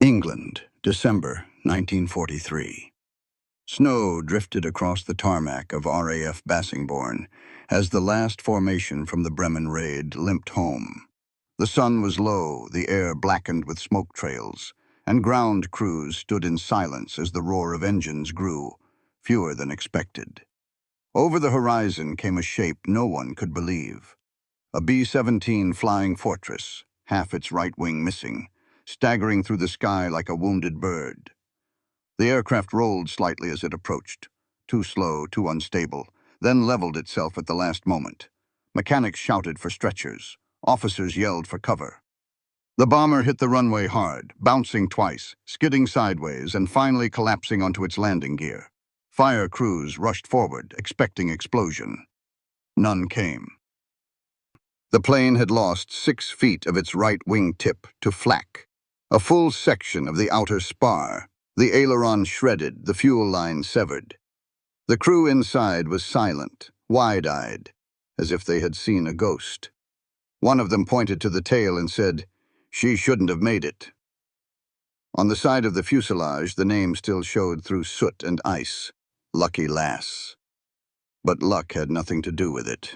England, December 1943. Snow drifted across the tarmac of RAF Bassingbourn as the last formation from the Bremen raid limped home. The sun was low, the air blackened with smoke trails, and ground crews stood in silence as the roar of engines grew, fewer than expected. Over the horizon came a shape no one could believe. A B-17 flying fortress, half its right wing missing, staggering through the sky like a wounded bird. The aircraft rolled slightly as it approached, too slow, too unstable, then leveled itself at the last moment. Mechanics shouted for stretchers. Officers yelled for cover. The bomber hit the runway hard, bouncing twice, skidding sideways, and finally collapsing onto its landing gear. Fire crews rushed forward, expecting explosion. None came. The plane had lost 6 feet of its right wing tip to flak, a full section of the outer spar, the aileron shredded, the fuel line severed. The crew inside was silent, wide-eyed, as if they had seen a ghost. One of them pointed to the tail and said, "She shouldn't have made it." On the side of the fuselage, the name still showed through soot and ice, Lucky Lass. But luck had nothing to do with it.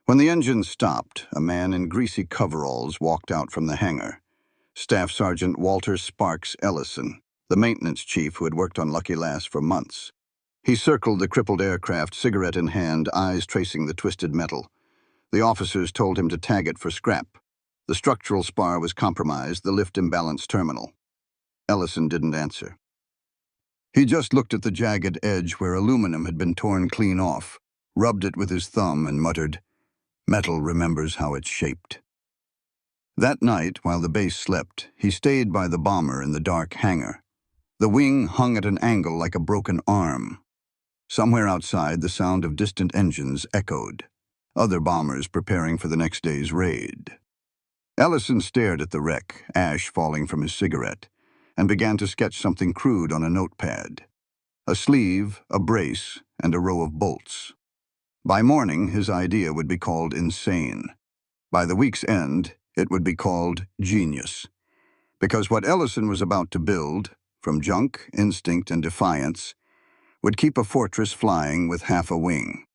When the engine stopped, a man in greasy coveralls walked out from the hangar. Staff Sergeant Walter Sparks Ellison, the maintenance chief who had worked on Lucky Lass for months. He circled the crippled aircraft, cigarette in hand, eyes tracing the twisted metal. The officers told him to tag it for scrap. The structural spar was compromised, the lift imbalanced terminal. Ellison didn't answer. He just looked at the jagged edge where aluminum had been torn clean off, rubbed it with his thumb, and muttered, "Metal remembers how it's shaped." That night, while the base slept, he stayed by the bomber in the dark hangar. The wing hung at an angle like a broken arm. Somewhere outside, the sound of distant engines echoed. Other bombers preparing for the next day's raid. Ellison stared at the wreck, ash falling from his cigarette, and began to sketch something crude on a notepad. A sleeve, a brace, and a row of bolts. By morning, his idea would be called insane. By the week's end, it would be called genius. Because what Ellison was about to build, from junk, instinct, and defiance, would keep a fortress flying with half a wing.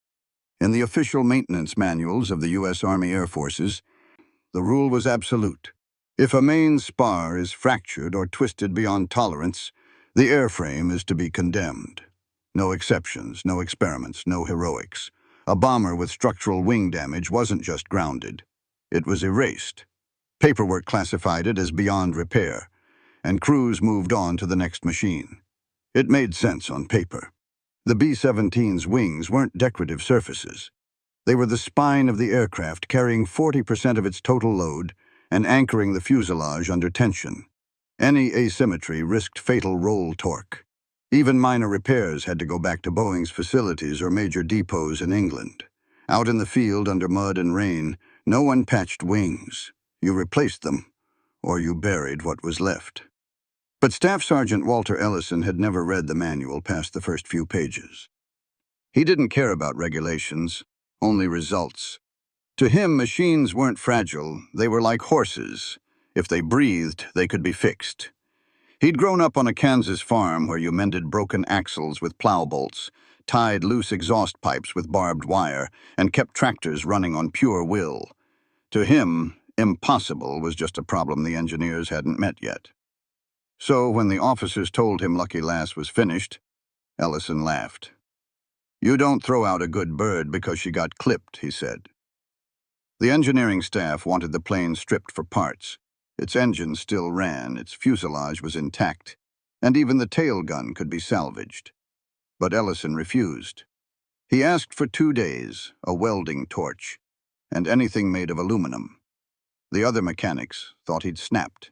In the official maintenance manuals of the U.S. Army Air Forces, the rule was absolute. If a main spar is fractured or twisted beyond tolerance, the airframe is to be condemned. No exceptions, no experiments, no heroics. A bomber with structural wing damage wasn't just grounded. It was erased. Paperwork classified it as beyond repair, and crews moved on to the next machine. It made sense on paper. The B-17's wings weren't decorative surfaces. They were the spine of the aircraft, carrying 40% of its total load and anchoring the fuselage under tension. Any asymmetry risked fatal roll torque. Even minor repairs had to go back to Boeing's facilities or major depots in England. Out in the field under mud and rain, no one patched wings. You replaced them, or you buried what was left. But Staff Sergeant Walter Ellison had never read the manual past the first few pages. He didn't care about regulations, only results. To him, machines weren't fragile, they were like horses. If they breathed, they could be fixed. He'd grown up on a Kansas farm where you mended broken axles with plow bolts, tied loose exhaust pipes with barbed wire, and kept tractors running on pure will. To him, impossible was just a problem the engineers hadn't met yet. So when the officers told him Lucky Lass was finished, Ellison laughed. "You don't throw out a good bird because she got clipped," he said. The engineering staff wanted the plane stripped for parts. Its engine still ran, its fuselage was intact, and even the tail gun could be salvaged. But Ellison refused. He asked for 2 days, a welding torch, and anything made of aluminum. The other mechanics thought he'd snapped.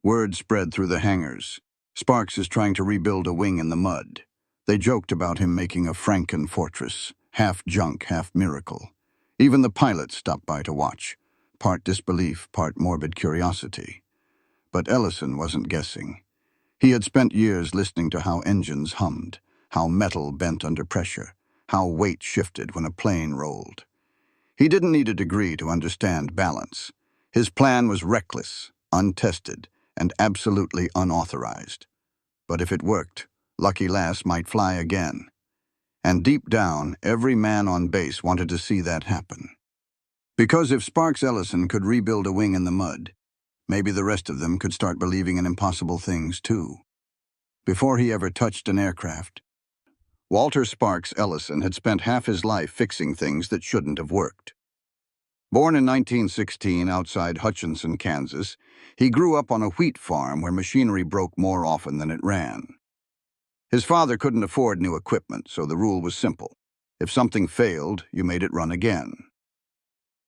Word spread through the hangars. Sparks is trying to rebuild a wing in the mud. They joked about him making a Franken fortress, half junk, half miracle. Even the pilots stopped by to watch, part disbelief, part morbid curiosity. But Ellison wasn't guessing. He had spent years listening to how engines hummed, how metal bent under pressure, how weight shifted when a plane rolled. He didn't need a degree to understand balance. His plan was reckless, untested, and absolutely unauthorized. But if it worked, Lucky Lass might fly again. And deep down, every man on base wanted to see that happen. Because if Sparks Ellison could rebuild a wing in the mud, maybe the rest of them could start believing in impossible things too. Before he ever touched an aircraft, Walter Sparks Ellison had spent half his life fixing things that shouldn't have worked. Born in 1916 outside Hutchinson, Kansas, he grew up on a wheat farm where machinery broke more often than it ran. His father couldn't afford new equipment, so the rule was simple. If something failed, you made it run again.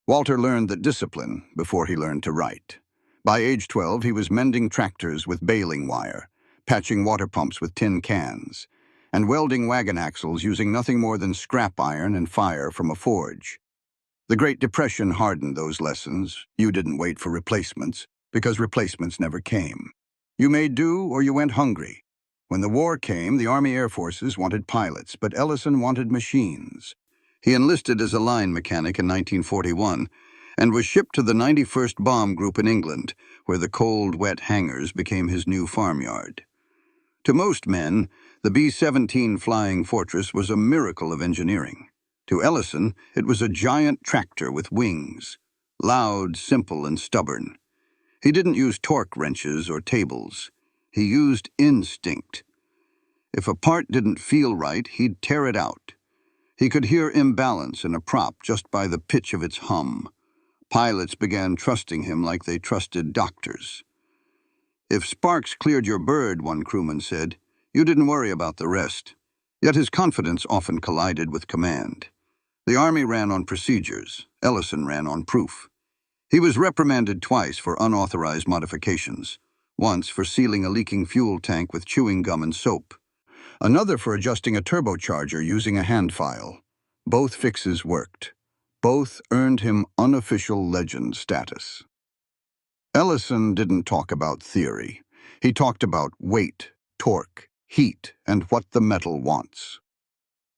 Walter learned that discipline before he learned to write. By age 12, he was mending tractors with baling wire, patching water pumps with tin cans, and welding wagon axles using nothing more than scrap iron and fire from a forge. The Great Depression hardened those lessons. You didn't wait for replacements, because replacements never came. You made do or you went hungry. When the war came, the Army Air Forces wanted pilots, but Ellison wanted machines. He enlisted as a line mechanic in 1941 and was shipped to the 91st Bomb Group in England, where the cold, wet hangars became his new farmyard. To most men, the B-17 Flying Fortress was a miracle of engineering. To Ellison, it was a giant tractor with wings, loud, simple, and stubborn. He didn't use torque wrenches or tables. He used instinct. If a part didn't feel right, he'd tear it out. He could hear imbalance in a prop just by the pitch of its hum. Pilots began trusting him like they trusted doctors. If Sparks cleared your bird, one crewman said, you didn't worry about the rest. Yet his confidence often collided with command. The Army ran on procedures. Ellison ran on proof. He was reprimanded twice for unauthorized modifications, once for sealing a leaking fuel tank with chewing gum and soap, another for adjusting a turbocharger using a hand file. Both fixes worked. Both earned him unofficial legend status. Ellison didn't talk about theory. He talked about weight, torque, heat, and what the metal wants.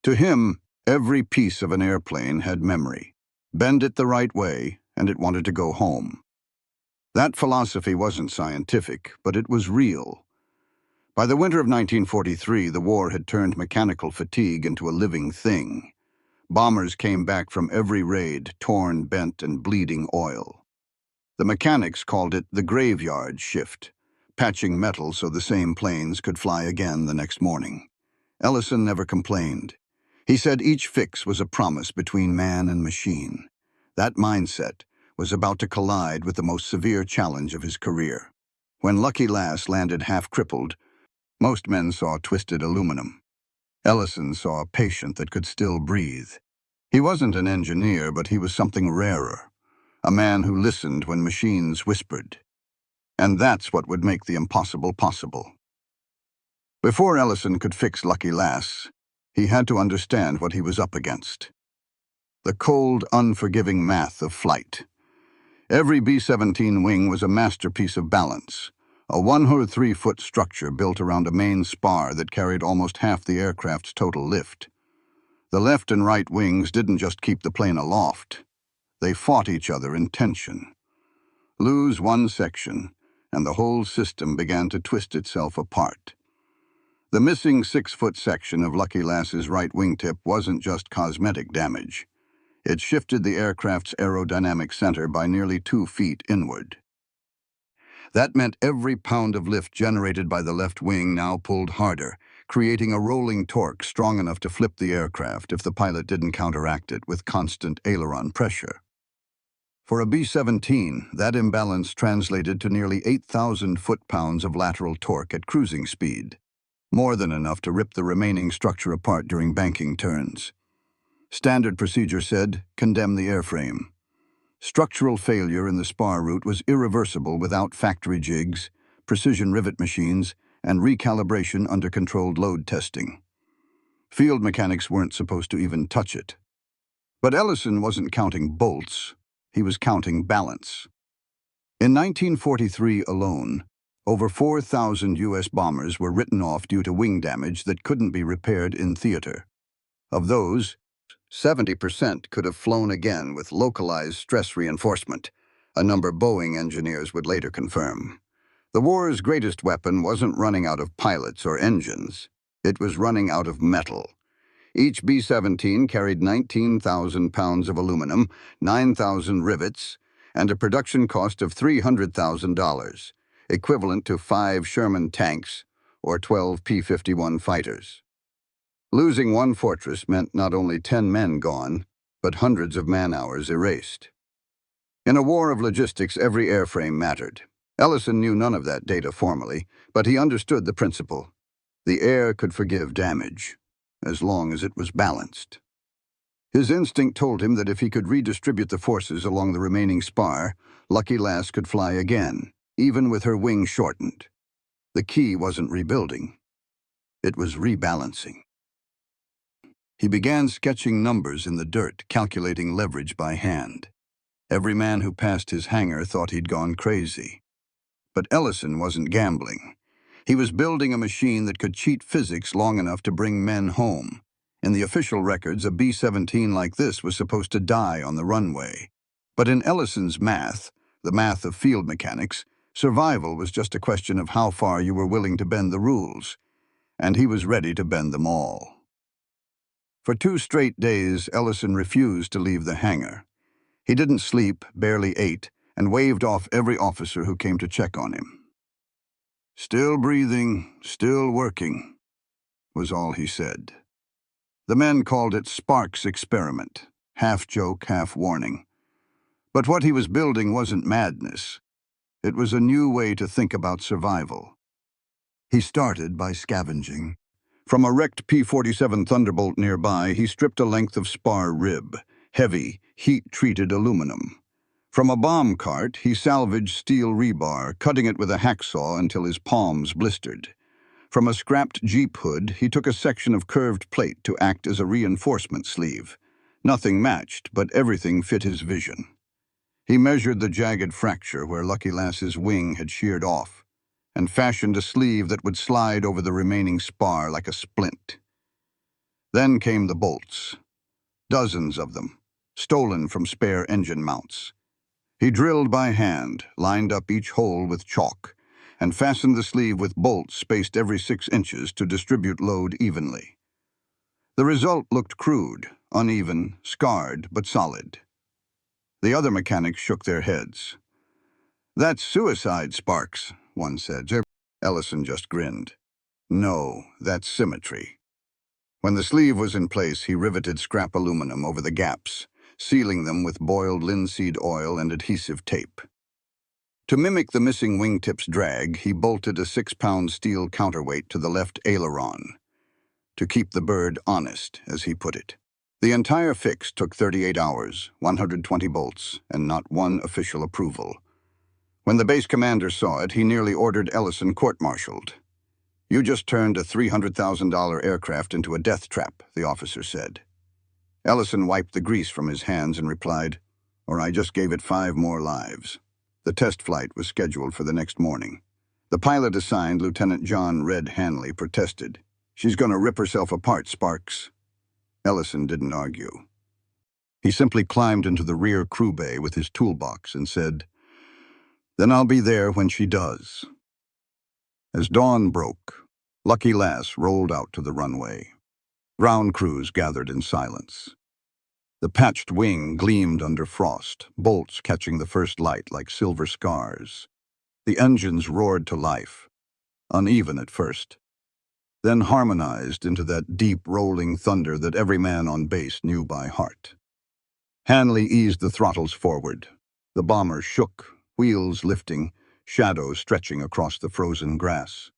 To him, every piece of an airplane had memory. Bend it the right way, and it wanted to go home. That philosophy wasn't scientific, but it was real. By the winter of 1943, the war had turned mechanical fatigue into a living thing. Bombers came back from every raid, torn, bent, and bleeding oil. The mechanics called it the graveyard shift, patching metal so the same planes could fly again the next morning. Ellison never complained. He said each fix was a promise between man and machine. That mindset was about to collide with the most severe challenge of his career. When Lucky Lass landed half-crippled, most men saw twisted aluminum. Ellison saw a patient that could still breathe. He wasn't an engineer, but he was something rarer. A man who listened when machines whispered. And that's what would make the impossible possible. Before Ellison could fix Lucky Lass, he had to understand what he was up against. The cold, unforgiving math of flight. Every B-17 wing was a masterpiece of balance, a 103-foot structure built around a main spar that carried almost half the aircraft's total lift. The left and right wings didn't just keep the plane aloft. They fought each other in tension. Lose one section, and the whole system began to twist itself apart. The missing 6-foot section of Lucky Lass's right wingtip wasn't just cosmetic damage. It shifted the aircraft's aerodynamic center by nearly 2 feet inward. That meant every pound of lift generated by the left wing now pulled harder, creating a rolling torque strong enough to flip the aircraft if the pilot didn't counteract it with constant aileron pressure. For a B-17, that imbalance translated to nearly 8,000 foot-pounds of lateral torque at cruising speed, more than enough to rip the remaining structure apart during banking turns. Standard procedure said, condemn the airframe. Structural failure in the spar root was irreversible without factory jigs, precision rivet machines, and recalibration under controlled load testing. Field mechanics weren't supposed to even touch it. But Ellison wasn't counting bolts. He was counting balance. In 1943 alone, over 4,000 U.S. bombers were written off due to wing damage that couldn't be repaired in theater. Of those, 70% could have flown again with localized stress reinforcement, a number Boeing engineers would later confirm. The war's greatest weapon wasn't running out of pilots or engines. It was running out of metal. Each B-17 carried 19,000 pounds of aluminum, 9,000 rivets, and a production cost of $300,000, equivalent to 5 Sherman tanks or 12 P-51 fighters. Losing one fortress meant not only 10 men gone, but hundreds of man-hours erased. In a war of logistics, every airframe mattered. Ellison knew none of that data formally, but he understood the principle. The air could forgive damage, as long as it was balanced. His instinct told him that if he could redistribute the forces along the remaining spar, Lucky Lass could fly again, even with her wings shortened. The key wasn't rebuilding. It was rebalancing. He began sketching numbers in the dirt, calculating leverage by hand. Every man who passed his hangar thought he'd gone crazy. But Ellison wasn't gambling. He was building a machine that could cheat physics long enough to bring men home. In the official records, a B-17 like this was supposed to die on the runway. But in Ellison's math, the math of field mechanics, survival was just a question of how far you were willing to bend the rules. And he was ready to bend them all. For 2 straight days, Ellison refused to leave the hangar. He didn't sleep, barely ate, and waved off every officer who came to check on him. "Still breathing, still working," was all he said. The men called it Sparks' experiment, half joke, half warning. But what he was building wasn't madness. It was a new way to think about survival. He started by scavenging. From a wrecked P-47 Thunderbolt nearby, he stripped a length of spar rib, heavy, heat-treated aluminum. From a bomb cart, he salvaged steel rebar, cutting it with a hacksaw until his palms blistered. From a scrapped Jeep hood, he took a section of curved plate to act as a reinforcement sleeve. Nothing matched, but everything fit his vision. He measured the jagged fracture where Lucky Lass's wing had sheared off, and fashioned a sleeve that would slide over the remaining spar like a splint. Then came the bolts. Dozens of them, stolen from spare engine mounts. He drilled by hand, lined up each hole with chalk, and fastened the sleeve with bolts spaced every 6 inches to distribute load evenly. The result looked crude, uneven, scarred, but solid. The other mechanics shook their heads. "That's suicide, Sparks," one said. Ellison just grinned. "No, that's symmetry." When the sleeve was in place, he riveted scrap aluminum over the gaps, sealing them with boiled linseed oil and adhesive tape. To mimic the missing wingtip's drag, he bolted a 6-pound steel counterweight to the left aileron, to keep the bird honest, as he put it. The entire fix took 38 hours, 120 bolts, and not one official approval. When the base commander saw it, he nearly ordered Ellison court-martialed. "You just turned a $300,000 aircraft into a death trap," the officer said. Ellison wiped the grease from his hands and replied, "Or I just gave it 5 more lives." The test flight was scheduled for the next morning. The pilot assigned, Lieutenant John Red Hanley, protested. "She's going to rip herself apart, Sparks." Ellison didn't argue. He simply climbed into the rear crew bay with his toolbox and said, "Then I'll be there when she does." As dawn broke, Lucky Lass rolled out to the runway. Ground crews gathered in silence. The patched wing gleamed under frost, bolts catching the first light like silver scars. The engines roared to life, uneven at first, then harmonized into that deep rolling thunder that every man on base knew by heart. Hanley eased the throttles forward. The bomber shook, wheels lifting, shadows stretching across the frozen grass.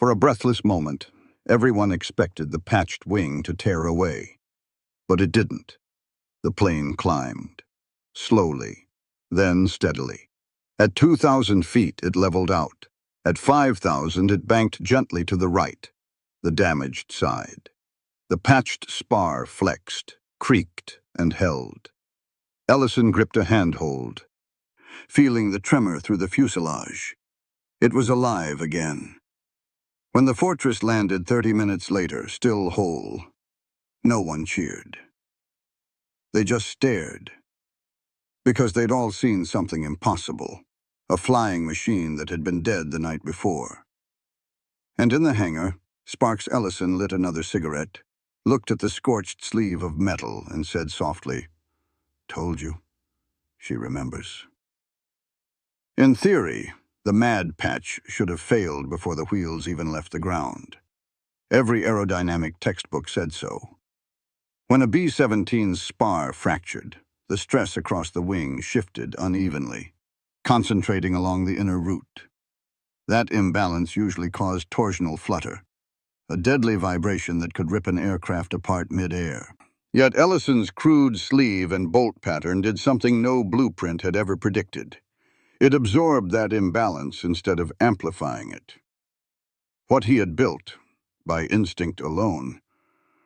For a breathless moment, everyone expected the patched wing to tear away. But it didn't. The plane climbed. Slowly, then steadily. At 2,000 feet, it leveled out. At 5,000, it banked gently to the right, the damaged side. The patched spar flexed, creaked, and held. Ellison gripped a handhold, feeling the tremor through the fuselage. It was alive again. When the Fortress landed 30 minutes later, still whole, no one cheered. They just stared, because they'd all seen something impossible, a flying machine that had been dead the night before. And in the hangar, Sparks Ellison lit another cigarette, looked at the scorched sleeve of metal, and said softly, "Told you." She remembers. In theory, the Mad Patch should have failed before the wheels even left the ground. Every aerodynamic textbook said so. When a B-17's spar fractured, the stress across the wing shifted unevenly, concentrating along the inner root. That imbalance usually caused torsional flutter, a deadly vibration that could rip an aircraft apart mid-air. Yet Ellison's crude sleeve and bolt pattern did something no blueprint had ever predicted. It absorbed that imbalance instead of amplifying it. What he had built, by instinct alone,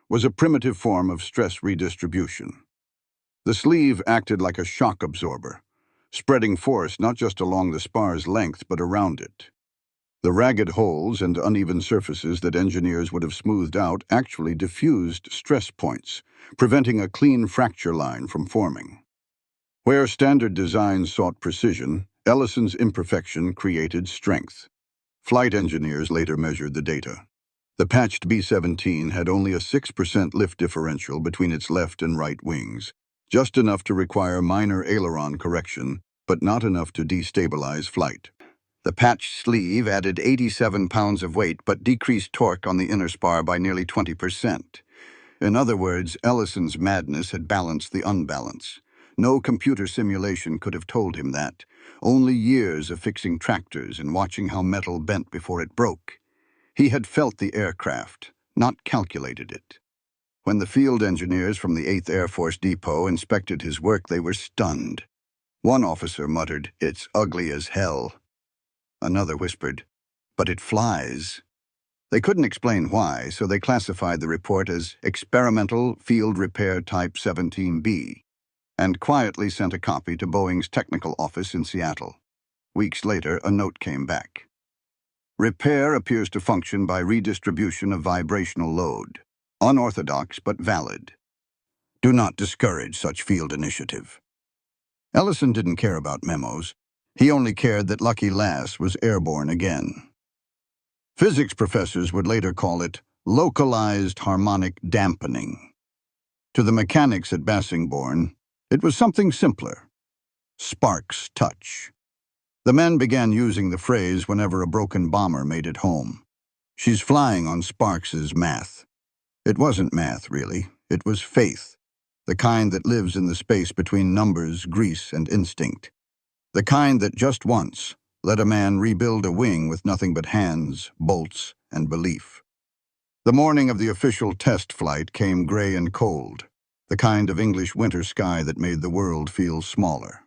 was a primitive form of stress redistribution. The sleeve acted like a shock absorber, spreading force not just along the spar's length but around it. The ragged holes and uneven surfaces that engineers would have smoothed out actually diffused stress points, preventing a clean fracture line from forming. Where standard design sought precision, Ellison's imperfection created strength. Flight engineers later measured the data. The patched B-17 had only a 6% lift differential between its left and right wings, just enough to require minor aileron correction, but not enough to destabilize flight. The patched sleeve added 87 pounds of weight but decreased torque on the inner spar by nearly 20%. In other words, Ellison's madness had balanced the unbalance. No computer simulation could have told him that. Only years of fixing tractors and watching how metal bent before it broke. He had felt the aircraft, not calculated it. When the field engineers from the 8th Air Force Depot inspected his work, they were stunned. One officer muttered, "It's ugly as hell." Another whispered, "But it flies." They couldn't explain why, so they classified the report as Experimental Field Repair Type 17B and quietly sent a copy to Boeing's technical office in Seattle. Weeks later, a note came back. Repair appears to function by redistribution of vibrational load. Unorthodox but valid. Do not discourage such field initiative. Ellison didn't care about memos. He only cared that Lucky Lass was airborne again. Physics professors would later call it localized harmonic dampening. To the mechanics at Bassingbourn, it was something simpler. Sparks touch. The men began using the phrase whenever a broken bomber made it home. She's flying on Sparks's math. It wasn't math, really. It was faith. The kind that lives in the space between numbers, grease, and instinct. The kind that just once let a man rebuild a wing with nothing but hands, bolts, and belief. The morning of the official test flight came gray and cold, the kind of English winter sky that made the world feel smaller.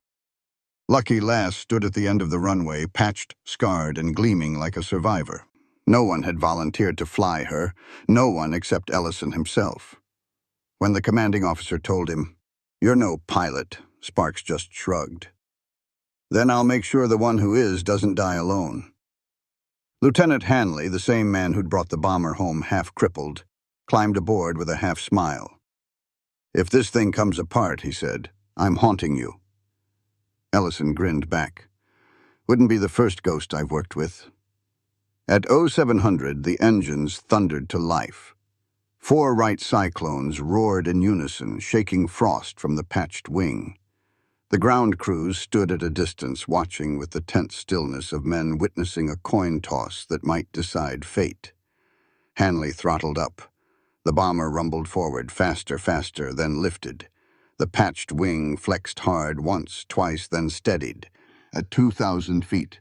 Lucky Lass stood at the end of the runway, patched, scarred, and gleaming like a survivor. No one had volunteered to fly her, no one except Ellison himself. When the commanding officer told him, "You're no pilot," Sparks just shrugged. "Then I'll make sure the one who is doesn't die alone." Lieutenant Hanley, the same man who'd brought the bomber home half-crippled, climbed aboard with a half-smile. "If this thing comes apart," he said, "I'm haunting you." Ellison grinned back. "Wouldn't be the first ghost I've worked with." At 0700, the engines thundered to life. 4 Wright cyclones roared in unison, shaking frost from the patched wing. The ground crews stood at a distance, watching with the tense stillness of men witnessing a coin toss that might decide fate. Hanley throttled up. The bomber rumbled forward, faster, faster, then lifted. The patched wing flexed hard once, twice, then steadied. At 2,000 feet,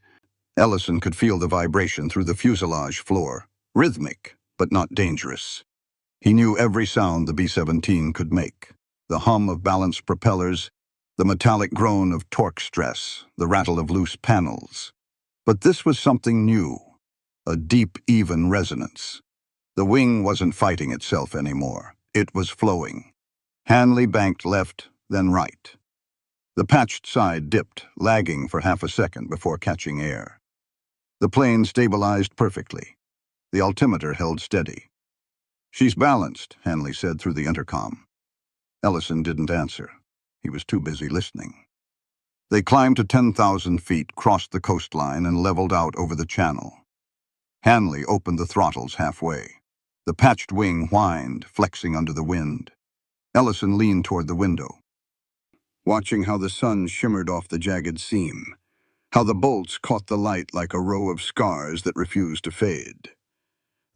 Ellison could feel the vibration through the fuselage floor, rhythmic, but not dangerous. He knew every sound the B-17 could make, the hum of balanced propellers, the metallic groan of torque stress, the rattle of loose panels. But this was something new, a deep, even resonance. The wing wasn't fighting itself anymore. It was flowing. Hanley banked left, then right. The patched side dipped, lagging for half a second before catching air. The plane stabilized perfectly. The altimeter held steady. "She's balanced," Hanley said through the intercom. Ellison didn't answer. He was too busy listening. They climbed to 10,000 feet, crossed the coastline, and leveled out over the channel. Hanley opened the throttles halfway. The patched wing whined, flexing under the wind. Ellison leaned toward the window, watching how the sun shimmered off the jagged seam, how the bolts caught the light like a row of scars that refused to fade.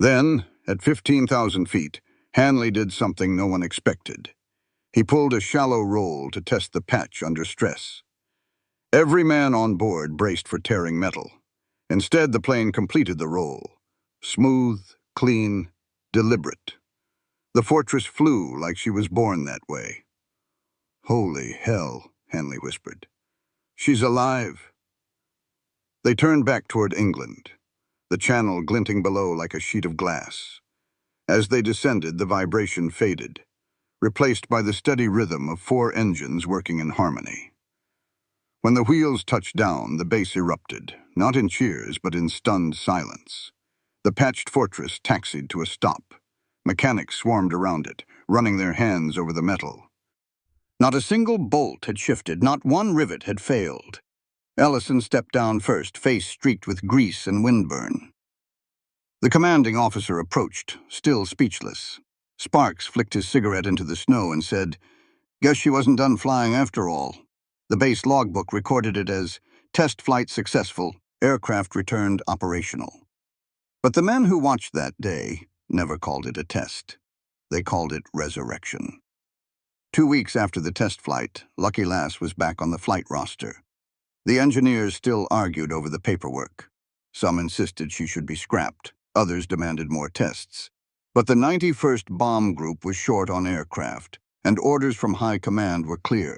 Then, at 15,000 feet, Hanley did something no one expected. He pulled a shallow roll to test the patch under stress. Every man on board braced for tearing metal. Instead, the plane completed the roll. Smooth, clean, deliberate. The fortress flew like she was born that way. "Holy hell," Hanley whispered. "She's alive." They turned back toward England, the channel glinting below like a sheet of glass. As they descended, the vibration faded, replaced by the steady rhythm of 4 engines working in harmony. When the wheels touched down, the base erupted, not in cheers but in stunned silence. The patched fortress taxied to a stop. Mechanics swarmed around it, running their hands over the metal. Not a single bolt had shifted, not one rivet had failed. Ellison stepped down first, face streaked with grease and windburn. The commanding officer approached, still speechless. Sparks flicked his cigarette into the snow and said, "Guess she wasn't done flying after all." The base logbook recorded it as test flight successful, aircraft returned operational. But the men who watched that day never called it a test. They called it resurrection. 2 weeks after the test flight, Lucky Lass was back on the flight roster. The engineers still argued over the paperwork. Some insisted she should be scrapped. Others demanded more tests. But the 91st Bomb Group was short on aircraft, and orders from high command were clear.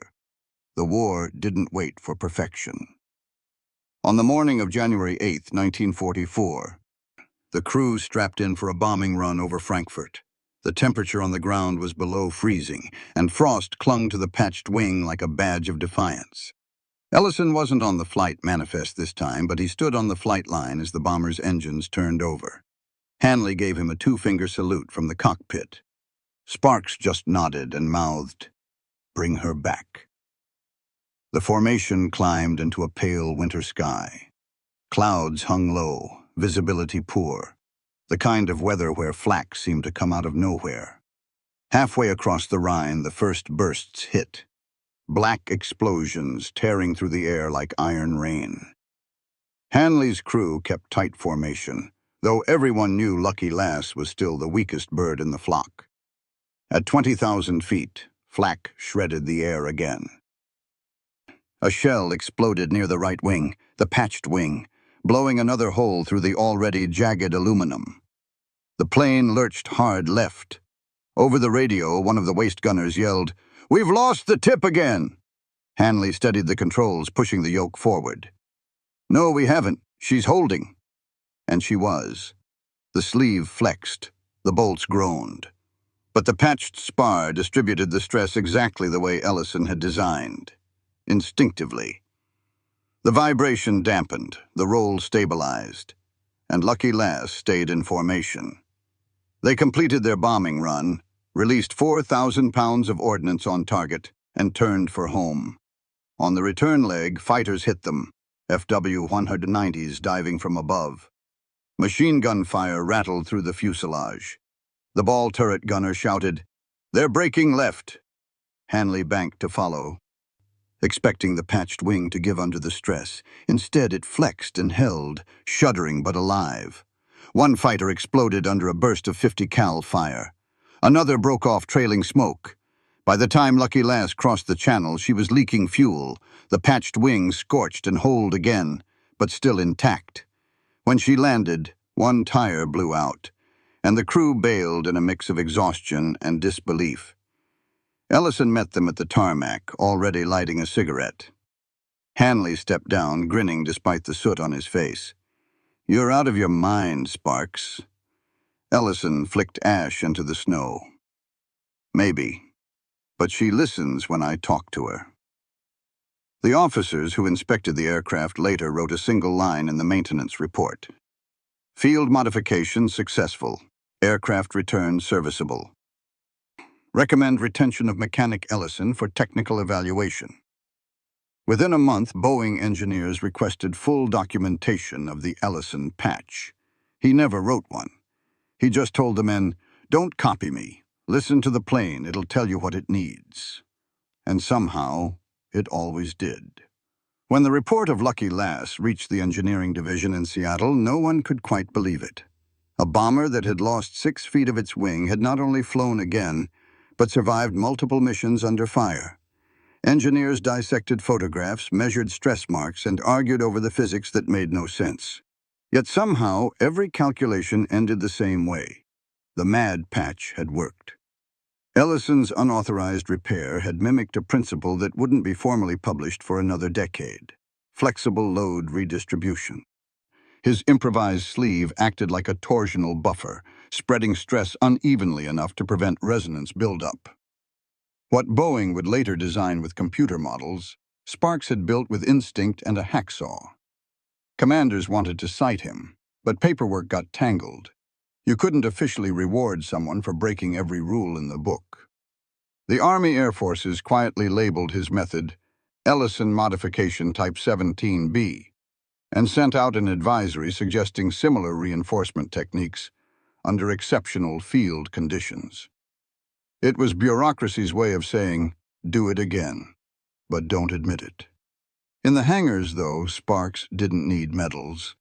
The war didn't wait for perfection. On the morning of January 8, 1944, the crew strapped in for a bombing run over Frankfurt. The temperature on the ground was below freezing, and frost clung to the patched wing like a badge of defiance. Ellison wasn't on the flight manifest this time, but he stood on the flight line as the bomber's engines turned over. Hanley gave him a 2-finger salute from the cockpit. Sparks just nodded and mouthed, "Bring her back." The formation climbed into a pale winter sky. Clouds hung low, visibility poor, the kind of weather where flak seemed to come out of nowhere. Halfway across the Rhine, the first bursts hit. Black explosions tearing through the air like iron rain. Hanley's crew kept tight formation, though everyone knew Lucky Lass was still the weakest bird in the flock. At 20,000 feet, flak shredded the air again. A shell exploded near the right wing, the patched wing, blowing another hole through the already jagged aluminum. The plane lurched hard left. Over the radio, one of the waist gunners yelled, "We've lost the tip again!" Hanley steadied the controls, pushing the yoke forward. "No, we haven't. She's holding." And she was. The sleeve flexed. The bolts groaned. But the patched spar distributed the stress exactly the way Ellison had designed. Instinctively. The vibration dampened, the roll stabilized, and Lucky Lass stayed in formation. They completed their bombing run, released 4,000 pounds of ordnance on target, and turned for home. On the return leg, fighters hit them, FW-190s diving from above. Machine gun fire rattled through the fuselage. The ball turret gunner shouted, "They're breaking left." Hanley banked to follow, expecting the patched wing to give under the stress. Instead, it flexed and held, shuddering but alive. One fighter exploded under a burst of 50 cal fire. Another broke off trailing smoke. By the time Lucky Lass crossed the channel, she was leaking fuel, the patched wing scorched and holed again, but still intact. When she landed, one tire blew out, and the crew bailed in a mix of exhaustion and disbelief. Ellison met them at the tarmac, already lighting a cigarette. Hanley stepped down, grinning despite the soot on his face. "You're out of your mind, Sparks." Ellison flicked ash into the snow. "Maybe, but she listens when I talk to her." The officers who inspected the aircraft later wrote a single line in the maintenance report. "Field modification successful. Aircraft returned serviceable. Recommend retention of mechanic Ellison for technical evaluation." Within a month, Boeing engineers requested full documentation of the Ellison patch. He never wrote one. He just told the men, "Don't copy me. Listen to the plane, it'll tell you what it needs." And somehow, it always did. When the report of Lucky Lass reached the engineering division in Seattle, no one could quite believe it. A bomber that had lost 6 feet of its wing had not only flown again, but survived multiple missions under fire. Engineers dissected photographs, measured stress marks, and argued over the physics that made no sense. Yet somehow, every calculation ended the same way. The MAD patch had worked. Ellison's unauthorized repair had mimicked a principle that wouldn't be formally published for another decade: flexible load redistribution. His improvised sleeve acted like a torsional buffer, spreading stress unevenly enough to prevent resonance buildup. What Boeing would later design with computer models, Sparks had built with instinct and a hacksaw. Commanders wanted to cite him, but paperwork got tangled. You couldn't officially reward someone for breaking every rule in the book. The Army Air Forces quietly labeled his method Ellison Modification Type 17B and sent out an advisory suggesting similar reinforcement techniques under exceptional field conditions. It was bureaucracy's way of saying, do it again, but don't admit it. In the hangars, though, Sparks didn't need medals.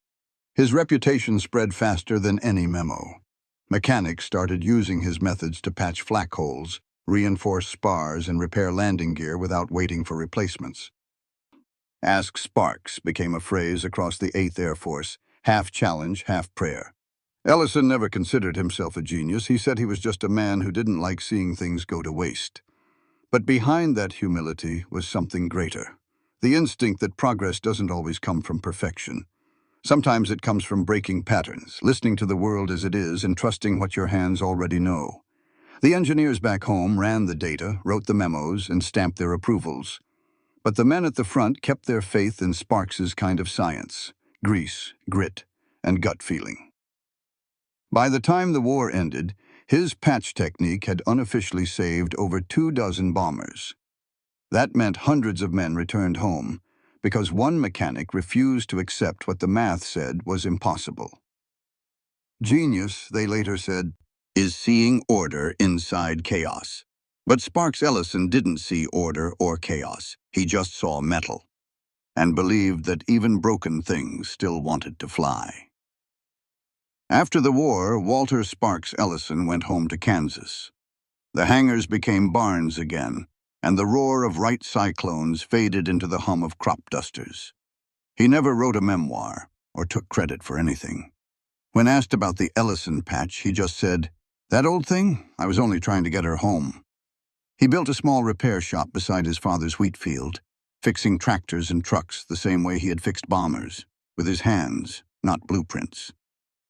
His reputation spread faster than any memo. Mechanics started using his methods to patch flak holes, reinforce spars, and repair landing gear without waiting for replacements. "Ask Sparks" became a phrase across the 8th Air Force, half challenge, half prayer. Ellison never considered himself a genius. He said he was just a man who didn't like seeing things go to waste. But behind that humility was something greater: the instinct that progress doesn't always come from perfection. Sometimes it comes from breaking patterns, listening to the world as it is, and trusting what your hands already know. The engineers back home ran the data, wrote the memos, and stamped their approvals. But the men at the front kept their faith in Sparks's kind of science: grease, grit, and gut feeling. By the time the war ended, his patch technique had unofficially saved over 24 bombers. That meant hundreds of men returned home, because one mechanic refused to accept what the math said was impossible. Genius, they later said, is seeing order inside chaos. But Sparks Ellison didn't see order or chaos. He just saw metal, and believed that even broken things still wanted to fly. After the war, Walter Sparks Ellison went home to Kansas. The hangars became barns again, and the roar of Wright cyclones faded into the hum of crop dusters. He never wrote a memoir or took credit for anything. When asked about the Ellison patch, he just said, "That old thing? I was only trying to get her home." He built a small repair shop beside his father's wheat field, fixing tractors and trucks the same way he had fixed bombers, with his hands, not blueprints.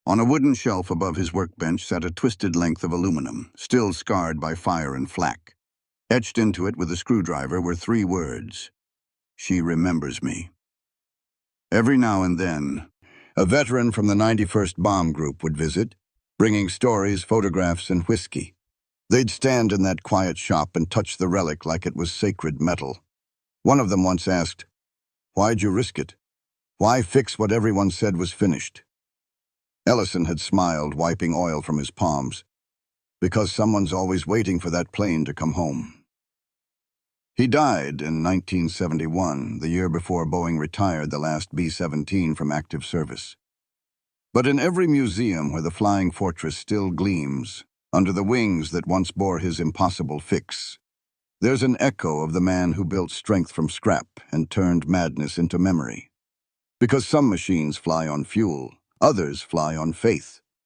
On a wooden shelf above his workbench sat a twisted length of aluminum, still scarred by fire and flak. Etched into it with a screwdriver were 3 words: "She remembers me." Every now and then, a veteran from the 91st Bomb Group would visit, bringing stories, photographs, and whiskey. They'd stand in that quiet shop and touch the relic like it was sacred metal. One of them once asked, "Why'd you risk it? Why fix what everyone said was finished?" Ellison had smiled, wiping oil from his palms. "Because someone's always waiting for that plane to come home." He died in 1971, the year before Boeing retired the last B-17 from active service. But in every museum where the flying fortress still gleams, under the wings that once bore his impossible fix, there's an echo of the man who built strength from scrap and turned madness into memory. Because some machines fly on fuel, others fly on faith.